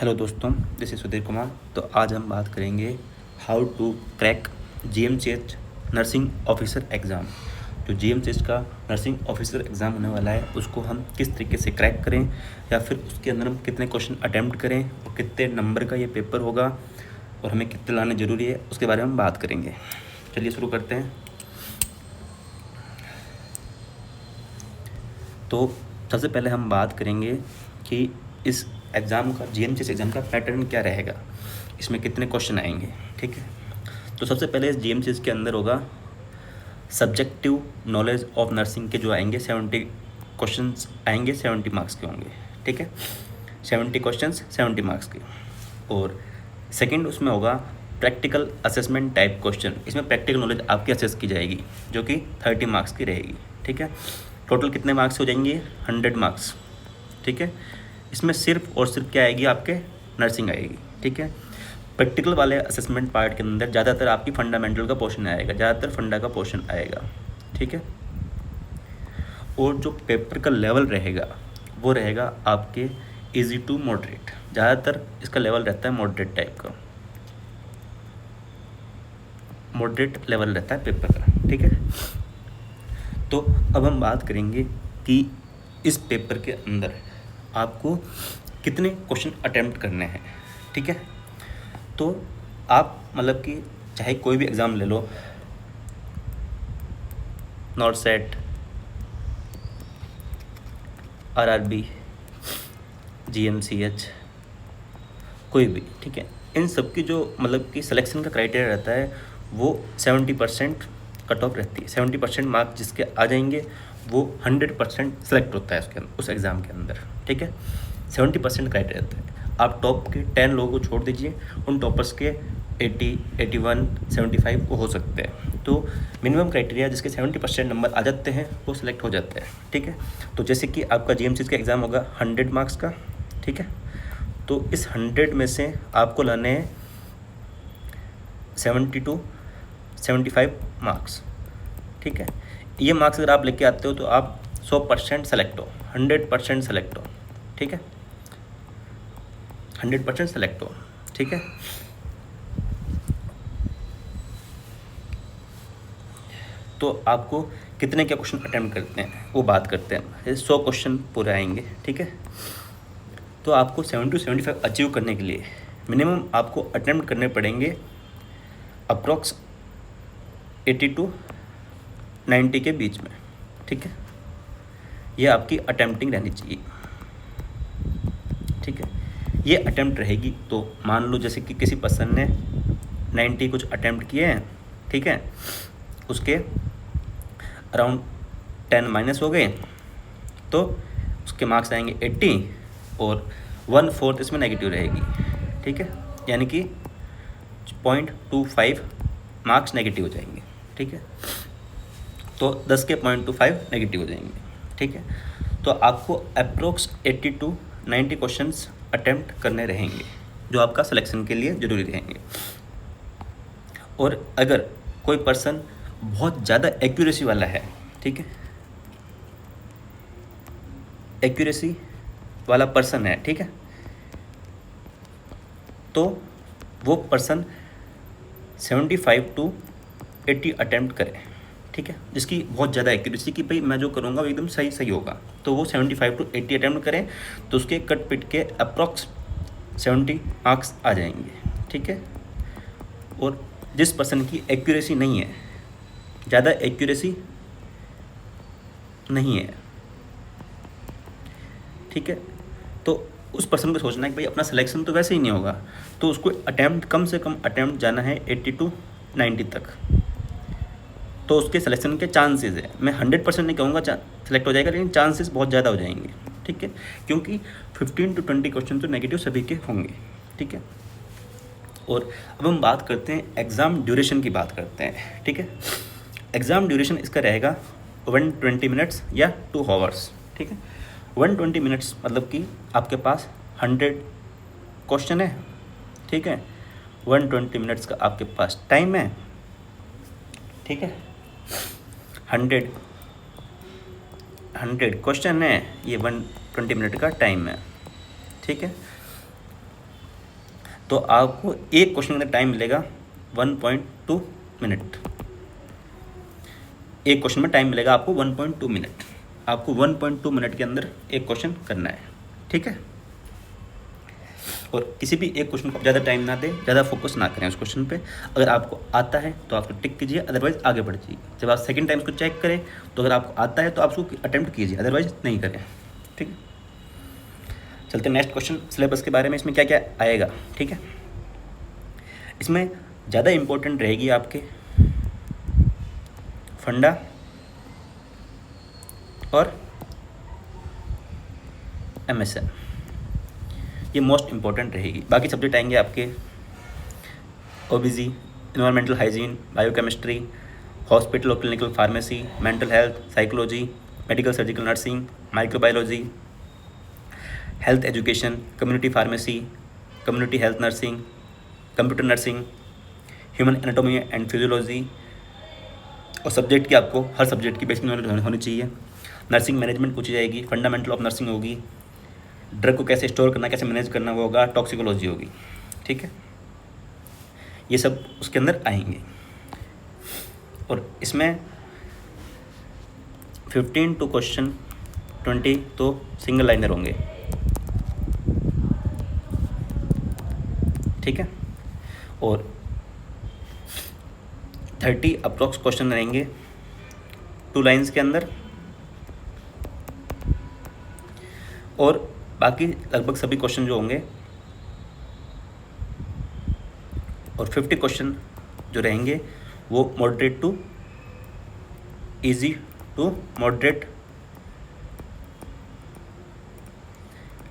Hello दोस्तों, this is Sudhir Kumar. तो आज हम बात करेंगे how to crack GMCH nursing officer exam. जो जीएमसीएच का नर्सिंग ऑफिसर एग्ज़ाम होने वाला है उसको हम किस तरीके से क्रैक करें, या फिर उसके अंदर हम कितने क्वेश्चन अटैम्प्ट करें और कितने नंबर का ये पेपर होगा और हमें कितने लाने ज़रूरी है, उसके बारे में हम बात करेंगे। चलिए शुरू करते हैं। तो सबसे पहले हम बात करेंगे कि इस एग्ज़ाम का जीएमसीएच एग्ज़ाम का पैटर्न क्या रहेगा, इसमें कितने क्वेश्चन आएंगे। ठीक है, तो सबसे पहले इस जीएमसीएच के अंदर होगा सब्जेक्टिव नॉलेज ऑफ नर्सिंग के जो आएंगे 70 क्वेश्चंस आएंगे, 70 मार्क्स के होंगे। ठीक है, 70 क्वेश्चंस 70 मार्क्स के। और सेकंड उसमें होगा प्रैक्टिकल असेसमेंट टाइप क्वेश्चन। इसमें प्रैक्टिकल नॉलेज आपकी असेस की जाएगी जो कि 30 मार्क्स की रहेगी। ठीक है, टोटल कितने मार्क्स हो जाएंगे? 100 मार्क्स। ठीक है, इसमें सिर्फ और सिर्फ क्या आएगी? आपके नर्सिंग आएगी। ठीक है, प्रैक्टिकल वाले असेसमेंट पार्ट के अंदर ज़्यादातर आपकी फंडामेंटल का पोर्शन आएगा, ज़्यादातर फंडा का पोर्शन आएगा। ठीक है, और जो पेपर का लेवल रहेगा वो रहेगा आपके इजी टू मॉडरेट। ज़्यादातर इसका लेवल रहता है मॉडरेट टाइप का, मॉडरेट लेवल रहता है पेपर का। ठीक है, तो अब हम बात करेंगे कि इस पेपर के अंदर आपको कितने क्वेश्चन अटेम्प्ट करने हैं। ठीक है, तो आप मतलब कि चाहे कोई भी एग्ज़ाम ले लो, नॉट सेट, आरआरबी, जीएमसीएच, कोई भी। ठीक है, इन सब की जो मतलब कि सिलेक्शन का क्राइटेरिया रहता है वो 70% कट ऑफ रहती है। 70% मार्क्स जिसके आ जाएंगे वो 100% सेलेक्ट होता है उसके उस एग्ज़ाम के अंदर। ठीक है, 70% क्राइटेरिया रहता है। आप टॉप के 10 लोगों को छोड़ दीजिए, उन टॉपर्स के 80, 81, 75 वो हो सकते हैं। तो मिनिमम क्राइटेरिया जिसके 70% नंबर आ जाते हैं वो सिलेक्ट हो जाते हैं। ठीक है, तो जैसे कि आपका जीएमसीएच का एग्ज़ाम होगा 100 मार्क्स का। ठीक है, तो इस 100 में से आपको लाने हैं 70 to 75 मार्क्स। ठीक है, ये मार्क्स अगर आप लेके आते हो तो आप 100% सेलेक्ट हो, 100% सेलेक्ट हो। ठीक है, 100% सेलेक्ट हो। ठीक है, तो आपको कितने क्या क्वेश्चन अटेम्प्ट करते हैं वो बात करते हैं। 100 क्वेश्चन पूरे आएंगे। ठीक है, तो आपको 70 to 75 अचीव करने के लिए मिनिमम आपको अटेम्प्ट करने पड़ेंगे अप्रॉक्स 80 to 90 के बीच में। ठीक है, ये आपकी अटेम्प्टिंग रहनी चाहिए। ठीक है, ये अटेम्प्ट रहेगी। तो मान लो जैसे कि किसी पर्सन ने 90 कुछ अटेम्प्ट किए हैं। ठीक है, उसके अराउंड 10 माइनस हो गए तो उसके मार्क्स आएंगे 80 और 1/4 इसमें नेगेटिव रहेगी। ठीक है, यानी कि 0.25 मार्क्स नेगेटिव हो जाएंगे। ठीक है, तो 10 के 0.25 नेगेटिव हो जाएंगे। ठीक है, तो आपको अप्रोक्स 80 to 90 क्वेश्चंस अटेम्प्ट करने रहेंगे जो आपका सिलेक्शन के लिए ज़रूरी रहेंगे। और अगर कोई पर्सन बहुत ज़्यादा एक्यूरेसी वाला है, ठीक है, एक्यूरेसी वाला पर्सन है, ठीक है, तो वो पर्सन 75 to 80 अटेम्प्ट करे। ठीक है, जिसकी बहुत ज़्यादा एक्यूरेसी की भाई मैं जो करूँगा वो एकदम सही सही होगा, तो वो 75 to 80 अटेम्प्ट करें तो उसके कट पिट के अप्रॉक्स 70 मार्क्स आ जाएंगे। ठीक है, और जिस पर्सन की एक्यूरेसी नहीं है, ज़्यादा एक्यूरेसी नहीं है, ठीक है, तो उस पर्सन को सोचना है कि भाई अपना सिलेक्शन तो वैसे ही नहीं होगा, तो उसको अटैम्प्ट कम से कम अटैम्प्ट जाना है 80 to 90 तक, तो उसके सिलेक्शन के चांसेस है। मैं 100% नहीं कहूँगा सेलेक्ट हो जाएगा, लेकिन चांसेस बहुत ज़्यादा हो जाएंगे। ठीक है, क्योंकि 15 to 20 क्वेश्चन तो नेगेटिव सभी के होंगे। ठीक है, और अब हम बात करते हैं एग्ज़ाम ड्यूरेशन की बात करते हैं। ठीक है, एग्ज़ाम ड्यूरेशन इसका रहेगा 120 मिनट्स या 2 आवर्स। ठीक है, 120 मिनट्स मतलब कि आपके पास 100 क्वेश्चन है। ठीक है, 120 मिनट्स का आपके पास टाइम है। ठीक है, 100 क्वेश्चन है, ये 120 मिनट का टाइम है। ठीक है, तो आपको एक क्वेश्चन का टाइम मिलेगा 1.2 मिनट। एक क्वेश्चन में टाइम मिलेगा आपको 1.2 मिनट। आपको 1.2 मिनट के अंदर एक क्वेश्चन करना है, ठीक है। और किसी भी एक क्वेश्चन को ज़्यादा टाइम ना दें, ज़्यादा फोकस ना करें उस क्वेश्चन पे। अगर आपको आता है तो आप टिक कीजिए, अदरवाइज आगे बढ़ जाइए। जब आप सेकंड टाइम उसको चेक करें तो अगर आपको आता है तो आप उसको अटेम्प्ट कीजिए, अदरवाइज नहीं करें, ठीक है। चलते नेक्स्ट क्वेश्चन, सिलेबस के बारे में इसमें क्या क्या आएगा, ठीक है। इसमें ज़्यादा इम्पोर्टेंट रहेगी आपके फंडा और MSN, ये मोस्ट इम्पॉर्टेंट रहेगी। बाकी सब्जेक्ट आएंगे आपके OBG, environmental hygiene, biochemistry, hospital और clinical pharmacy, mental health, psychology, medical surgical nursing, microbiology, health education, community pharmacy, community health nursing, computer nursing, human anatomy and physiology. और subject की आपको हर subject की बेसिक नॉलेज होनी चाहिए। Nursing management पूछी जाएगी, फंडामेंटल ऑफ नर्सिंग होगी, ड्रग को कैसे स्टोर करना, कैसे मैनेज करना वो होगा, टॉक्सिकोलॉजी होगी, ठीक है। ये सब उसके अंदर आएंगे। और इसमें 15 टू क्वेश्चन 20 तो सिंगल लाइनर होंगे, ठीक है। और 30 अप्रॉक्स क्वेश्चन रहेंगे 2 लाइन्स के अंदर। और बाकी लगभग सभी क्वेश्चन जो होंगे और 50 क्वेश्चन जो रहेंगे वो moderate to easy to moderate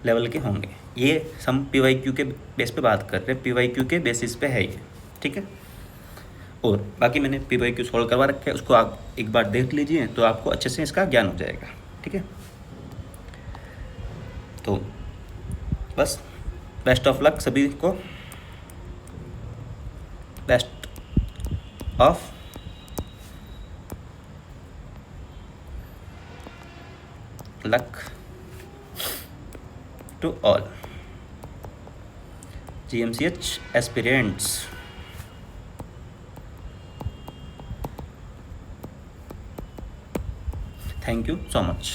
level के होंगे। ये हम PYQ के बेस पे बात कर रहे हैं, PYQ के बेसिस पे है ये, ठीक है। और बाकी मैंने PYQ सॉल्व करवा रखा है, उसको आप एक बार देख लीजिए तो आपको अच्छे से इसका ज्ञान हो जाएगा, ठीक है। तो बस बेस्ट ऑफ लक सभी को, best of luck to all GMCH aspirants. Thank you so much.